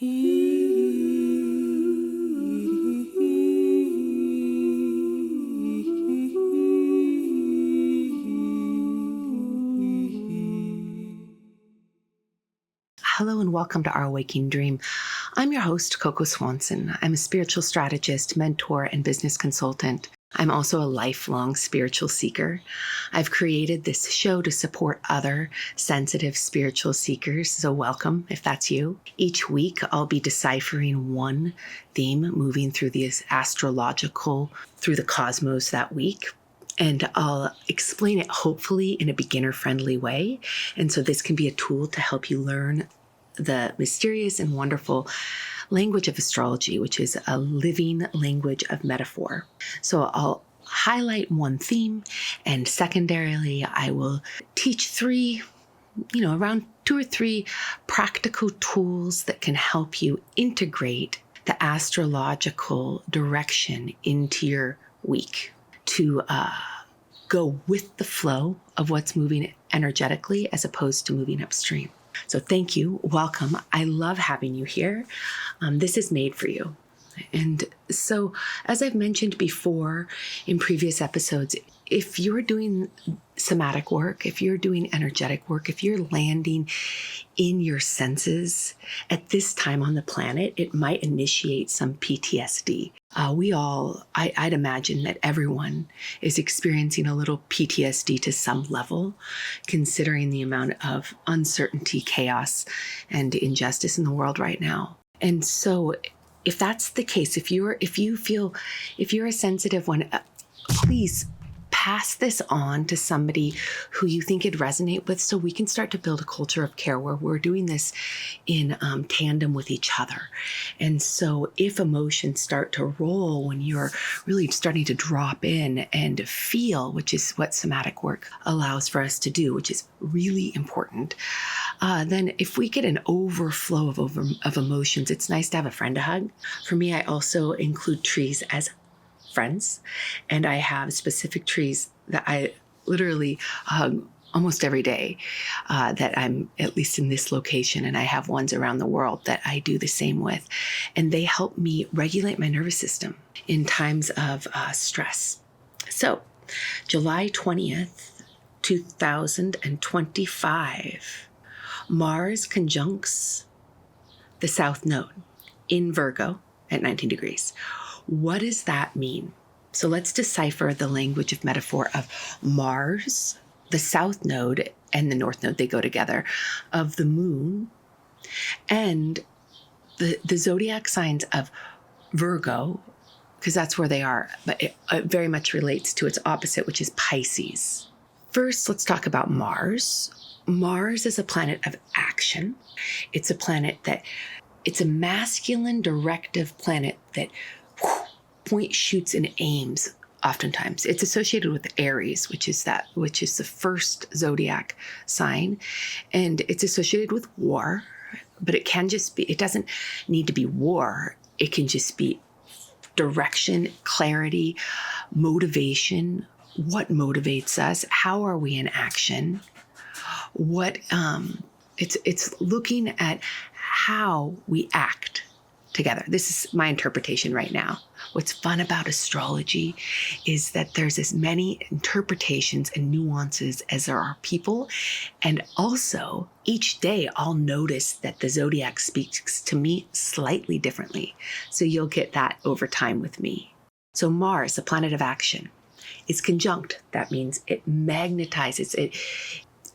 Hello and welcome to Our Waking Dream. I'm your host, Coco Swanson. I'm a spiritual strategist, mentor, and business consultant. I'm also a lifelong spiritual seeker. I've created this show to support other sensitive spiritual seekers, so welcome if that's you. Each week, I'll be deciphering one theme, moving through the astrological, through the cosmos that week. And I'll explain it hopefully in a beginner-friendly way. And so this can be a tool to help you learn the mysterious and wonderful language of astrology, which is a living language of metaphor. So I'll highlight one theme, and secondarily, I will teach around 2 or 3 practical tools that can help you integrate the astrological direction into your week to go with the flow of what's moving energetically as opposed to moving upstream. So thank you. Welcome. I love having you here. This is made for you. And so, as I've mentioned before in previous episodes, if you're doing somatic work, if you're doing energetic work, if you're landing in your senses at this time on the planet, it might initiate some PTSD. I'd imagine that everyone is experiencing a little PTSD to some level, considering the amount of uncertainty, chaos, and injustice in the world right now. And so if that's the case, if you're a sensitive one, please pass this on to somebody who you think it'd resonate with, so we can start to build a culture of care where we're doing this in tandem with each other. And so if emotions start to roll when you're really starting to drop in and feel, which is what somatic work allows for us to do, which is really important, then if we get an overflow of emotions, it's nice to have a friend to hug. For me, I also include trees as friends, and I have specific trees that I literally hug almost every day, that I'm at least in this location, and I have ones around the world that I do the same with, and they help me regulate my nervous system in times of stress. So July 20th, 2025, Mars conjuncts the South Node in Virgo at 19 degrees. What does that mean? So let's decipher the language of metaphor of Mars, the South Node, and the North Node. They go together, of the moon, and the zodiac signs of Virgo, because that's where they are, but it very much relates to its opposite, which is Pisces. First, let's talk about Mars. Mars is a planet of action. It's a it's a masculine directive planet that point, shoots, and aims oftentimes. It's associated with Aries, which is the first zodiac sign. And it's associated with war, but it doesn't need to be war. It can just be direction, clarity, motivation. What motivates us? How are we in action? It's looking at how we act together. This is my interpretation right now. What's fun about astrology is that there's as many interpretations and nuances as there are people. And also, each day I'll notice that the zodiac speaks to me slightly differently. So you'll get that over time with me. So Mars, the planet of action, is conjunct. That means it magnetizes, it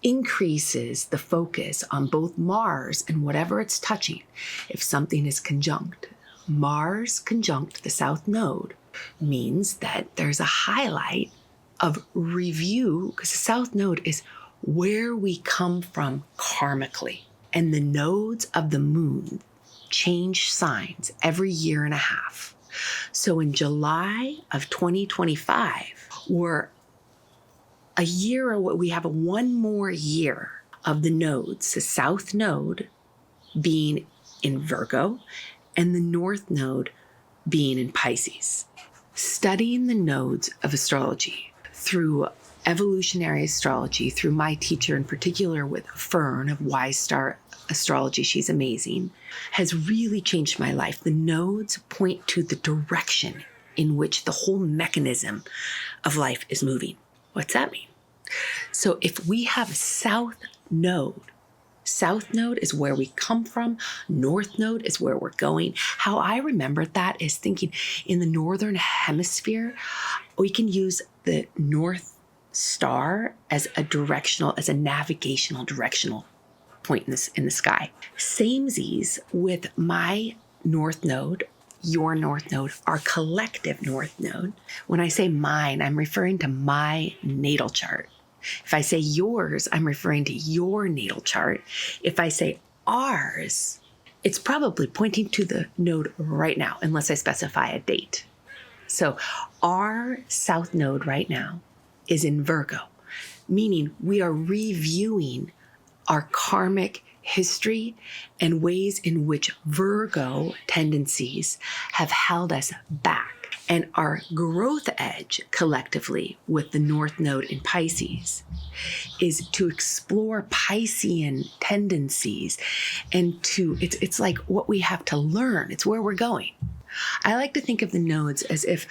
increases the focus on both Mars and whatever it's touching. If something is conjunct, Mars conjunct the South Node means that there's a highlight of review, because the South Node is where we come from karmically. And the nodes of the moon change signs every year and a half. So in July of 2025, we have one more year of the nodes, the South Node being in Virgo and the North Node being in Pisces. Studying the nodes of astrology through evolutionary astrology, through my teacher in particular with Fern of Wise Star astrology. She's amazing. Has really changed my life. The nodes point to the direction in which the whole mechanism of life is moving. What's that mean? So if we have a south node is where we come from. North node is where we're going. How I remembered that is thinking in the northern hemisphere, we can use the North Star as a navigational directional point in the sky. Samesies with my north node, your north node, our collective north node. When I say mine, I'm referring to my natal chart. If I say yours, I'm referring to your natal chart. If I say ours, it's probably pointing to the node right now, unless I specify a date. So our south node right now is in Virgo, meaning we are reviewing our karmic history and ways in which Virgo tendencies have held us back. And our growth edge collectively with the North Node in Pisces is to explore Piscean tendencies and it's like what we have to learn. It's where we're going. I like to think of the nodes as if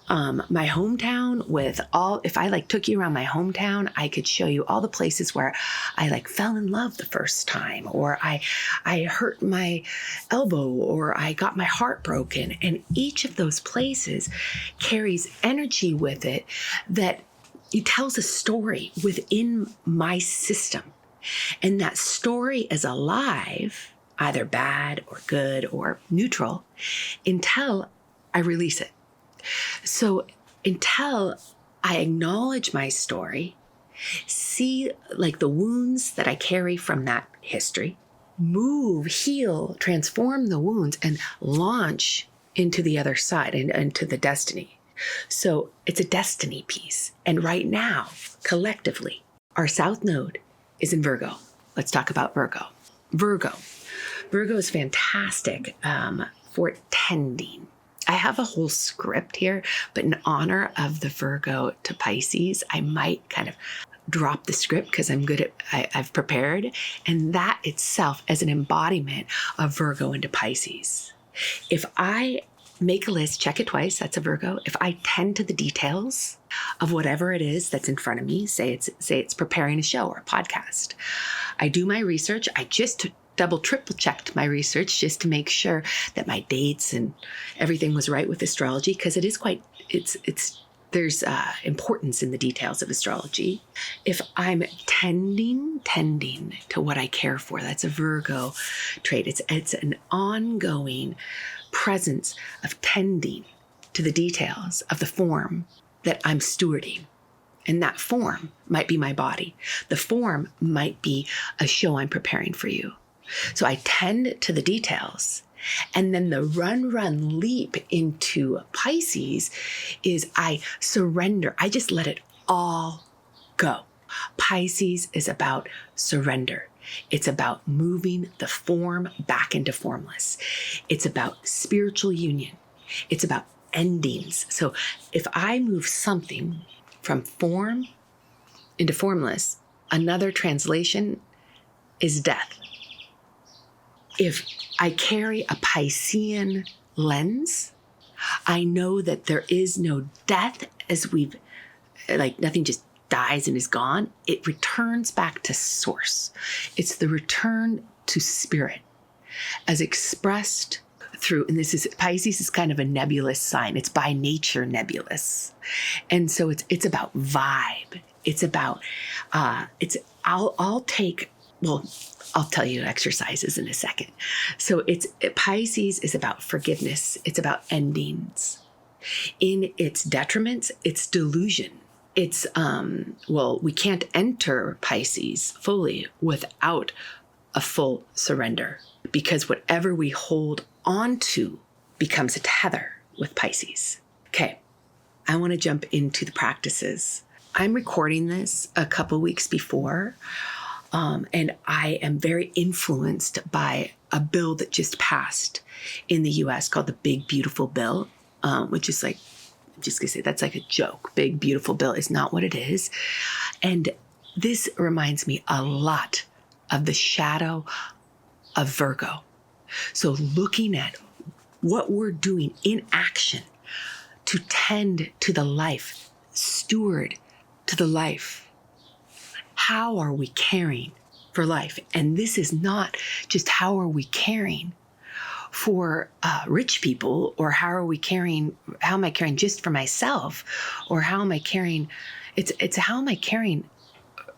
my hometown if I took you around my hometown, I could show you all the places where I fell in love the first time, or I hurt my elbow, or I got my heart broken. And each of those places carries energy with it that it tells a story within my system. And that story is alive, either bad or good or neutral, until I release it. So until I acknowledge my story, see the wounds that I carry from that history, move, heal, transform the wounds, and launch into the other side and into the destiny. So it's a destiny piece. And right now, collectively, our south node is in Virgo. Let's talk about Virgo. Virgo is fantastic for tending. I have a whole script here, but in honor of the Virgo to Pisces, I might kind of drop the script because I've prepared. And that itself as an embodiment of Virgo into Pisces. If I make a list, check it twice, that's a Virgo. If I tend to the details of whatever it is that's in front of me, say it's preparing a show or a podcast, I do my research. I just triple checked my research just to make sure that my dates and everything was right with astrology, because it is there's importance in the details of astrology. If I'm tending to what I care for, that's a Virgo trait. It's an ongoing presence of tending to the details of the form that I'm stewarding. And that form might be my body. The form might be a show I'm preparing for you. So I tend to the details. And then the run leap into Pisces is I surrender. I just let it all go. Pisces is about surrender. It's about moving the form back into formless. It's about spiritual union. It's about endings. So if I move something from form into formless, another translation is death. If I carry a Piscean lens, I know that there is no death as nothing just dies and is gone. It returns back to source. It's the return to spirit as expressed through, and Pisces is kind of a nebulous sign. It's by nature nebulous. And so it's about vibe. It's about, I'll tell you exercises in a second. So Pisces is about forgiveness. It's about endings. In its detriments, it's delusion. It's, we can't enter Pisces fully without a full surrender, because whatever we hold onto becomes a tether with Pisces. Okay, I want to jump into the practices. I'm recording this a couple weeks before, and I am very influenced by a bill that just passed in the US called the Big Beautiful Bill, which is I'm just gonna say that's like a joke. Big Beautiful Bill is not what it is. And this reminds me a lot of the shadow of Virgo. So looking at what we're doing in action to tend to the life, steward to the life. How are we caring for life? And this is not just how are we caring for rich people, or how am I caring just for myself, or how am I caring, it's how am I caring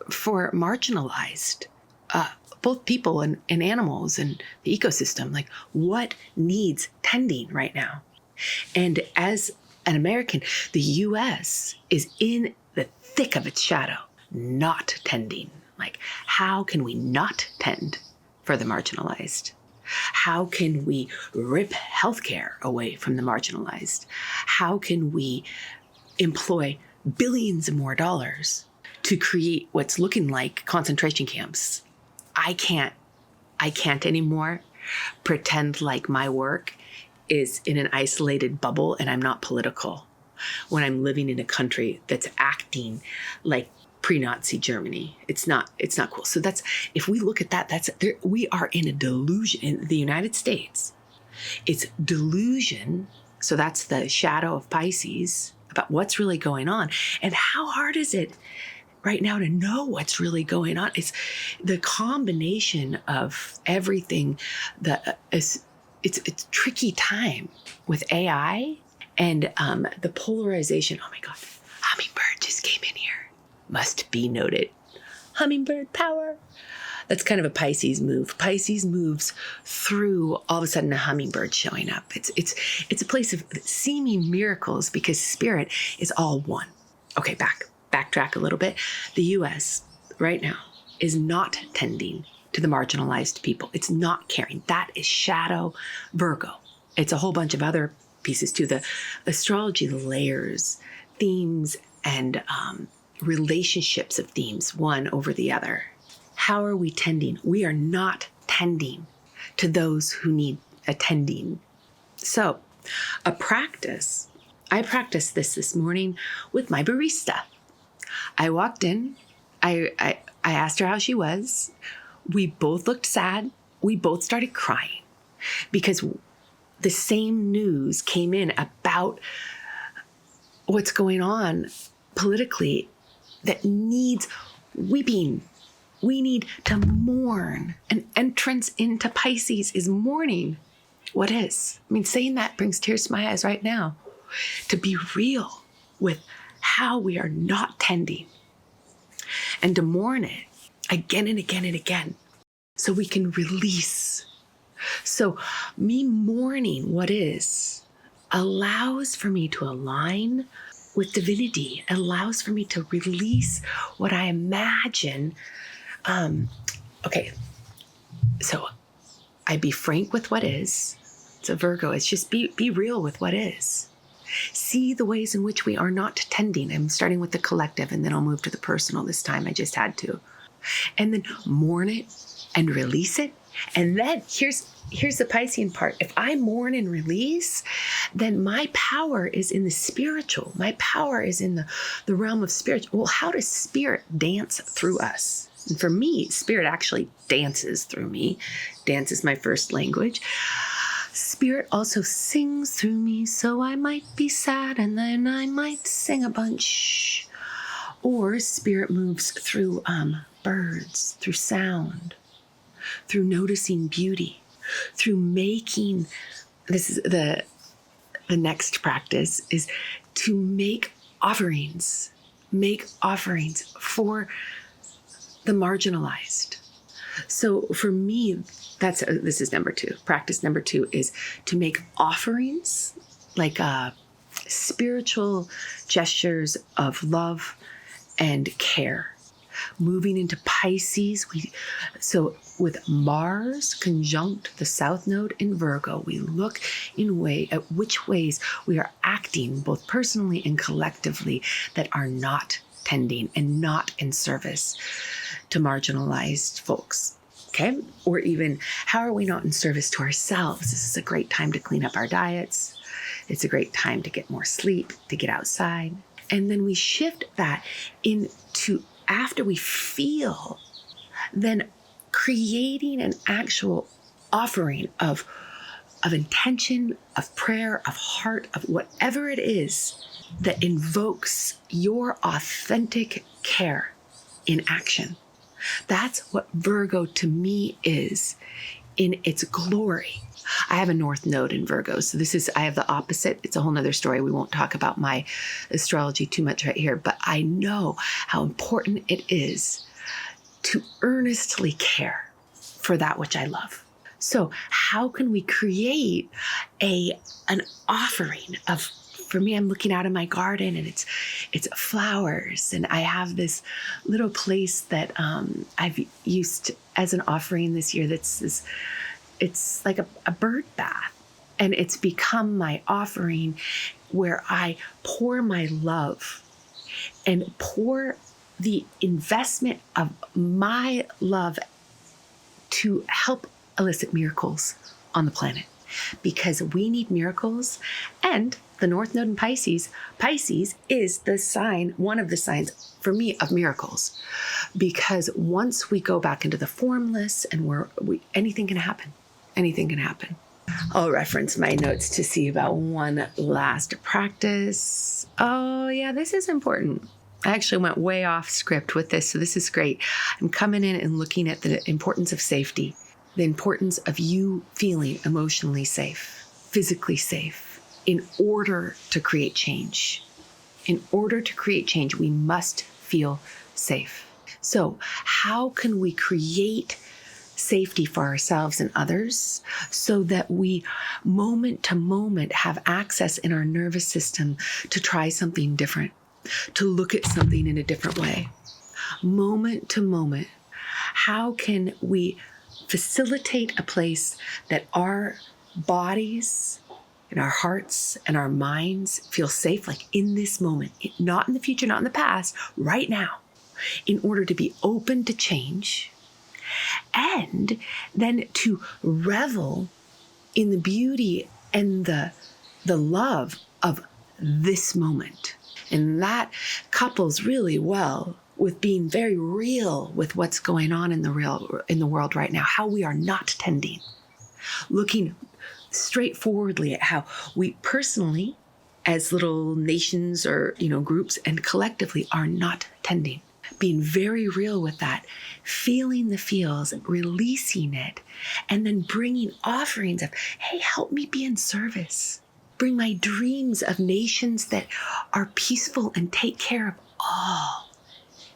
for marginalized both people and animals and the ecosystem. Like, what needs tending right now? And as an American, the US is in the thick of its shadow, not tending. Like, how can we not tend for the marginalized? How can we rip healthcare away from the marginalized? How can we employ billions of more dollars to create what's looking like concentration camps? I can't anymore pretend like my work is in an isolated bubble and I'm not political when I'm living in a country that's acting like pre-Nazi Germany. It's not cool. So if we look at that, we are in a delusion in the United States. It's delusion. So that's the shadow of Pisces about what's really going on. And how hard is it right now to know what's really going on? It's the combination of everything it's a tricky time with AI and the polarization. Oh my God, hummingbird just came in here. Must be noted. Hummingbird power. That's kind of a Pisces move. Pisces moves through all of a sudden a hummingbird showing up. It's a place of seeming miracles because spirit is all one. Okay, backtrack a little bit. The US right now is not tending to the marginalized people. It's not caring. That is shadow Virgo. It's a whole bunch of other pieces too. The astrology, the layers, themes, and relationships of themes, one over the other. How are we tending? We are not tending to those who need attending. So I practiced this morning with my barista. I walked in, I asked her how she was. We both looked sad. We both started crying because the same news came in about what's going on politically that needs weeping. We need to mourn. An entrance into Pisces is mourning. What is? I mean, saying that brings tears to my eyes right now. To be real with how we are not tending and to mourn it again and again and again so we can release. So me mourning what is allows for me to align with divinity, allows for me to release what I imagine. Okay, so I be frank with what is. It's a Virgo. It's just be real with what is. See the ways in which we are not tending. I'm starting with the collective and then I'll move to the personal this time. I just had to. And then mourn it and release it. And then here's the Piscean part. If I mourn and release, then my power is in the spiritual. My power is in the realm of spirit. Well, how does spirit dance through us? And for me, spirit actually dances through me. Dance is my first language. Spirit also sings through me, so I might be sad and then I might sing a bunch. Or spirit moves through birds, through sound, through noticing beauty, through making, this is the next practice, is to make offerings for the marginalized. So for me, this is number 2. Practice number 2 is to make offerings, like spiritual gestures of love and care. Moving into Pisces, so with Mars conjunct the South Node in Virgo, we look at which ways we are acting both personally and collectively that are not tending and not in service to marginalized folks. Okay? Or even how are we not in service to ourselves? This is a great time to clean up our diets. It's a great time to get more sleep, to get outside. And then we shift that into, after we feel, then creating an actual offering of intention, of prayer, of heart, of whatever it is that invokes your authentic care in action. That's what Virgo to me is in its glory. I have a North Node in Virgo, so I have the opposite. It's a whole nother story. We won't talk about my astrology too much right here, but I know how important it is to earnestly care for that which I love. So how can we create an offering of, for me, I'm looking out in my garden and it's flowers, and I have this little place that I've used as an offering this year it's like a bird bath, and it's become my offering where I pour my love and pour the investment of my love to help elicit miracles on the planet, because we need miracles. And the North Node in Pisces is the sign, one of the signs for me of miracles, because once we go back into the formless and anything can happen. Anything can happen. I'll reference my notes to see about one last practice. Oh yeah, this is important. I actually went way off script with this, so this is great. I'm coming in and looking at the importance of safety, the importance of you feeling emotionally safe, physically safe, in order to create change. In order to create change, we must feel safe. So how can we create safety for ourselves and others so that we moment to moment have access in our nervous system to try something different, to look at something in a different way? Moment to moment, how can we facilitate a place that our bodies and our hearts and our minds feel safe, like in this moment, not in the future, not in the past, right now, in order to be open to change, and then to revel in the beauty and the love of this moment. And that couples really well with being very real with what's going on in the world right now, how we are not tending, looking straightforwardly at how we personally, as little nations or groups and collectively, are not tending. Being very real with that, feeling the feels, releasing it, and then bringing offerings of, hey, help me be in service. Bring my dreams of nations that are peaceful and take care of all,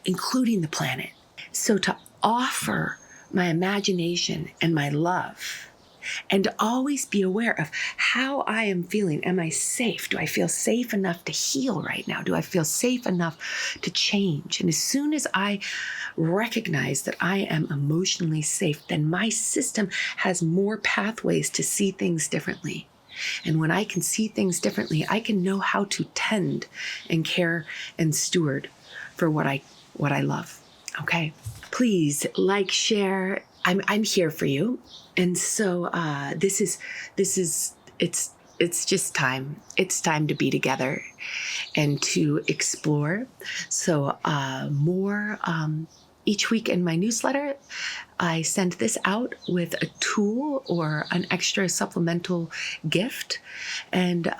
including the planet. So to offer my imagination and my love, and to always be aware of how I am feeling. Am I safe? Do I feel safe enough to heal right now? Do I feel safe enough to change? And as soon as I recognize that I am emotionally safe, then my system has more pathways to see things differently. And when I can see things differently, I can know how to tend and care and steward for what I love. Okay. Please like, share. I'm here for you. And so it's just time. It's time to be together and to explore. So more each week in my newsletter, I send this out with a tool or an extra supplemental gift. And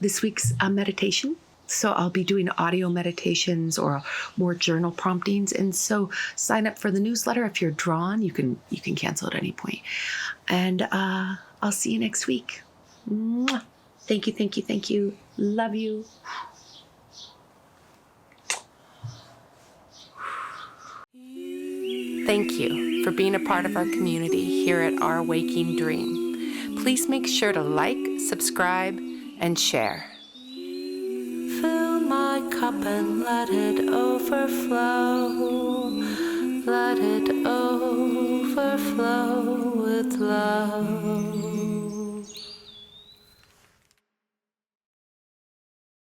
this week's a meditation. So I'll be doing audio meditations or more journal promptings. And so sign up for the newsletter. If you're drawn, you can cancel at any point. And I'll see you next week. Mwah. Thank you, thank you, thank you. Love you. Thank you for being a part of our community here at Our Waking Dream. Please make sure to like, subscribe, and share. Fill my cup and let it overflow. Let it overflow with love.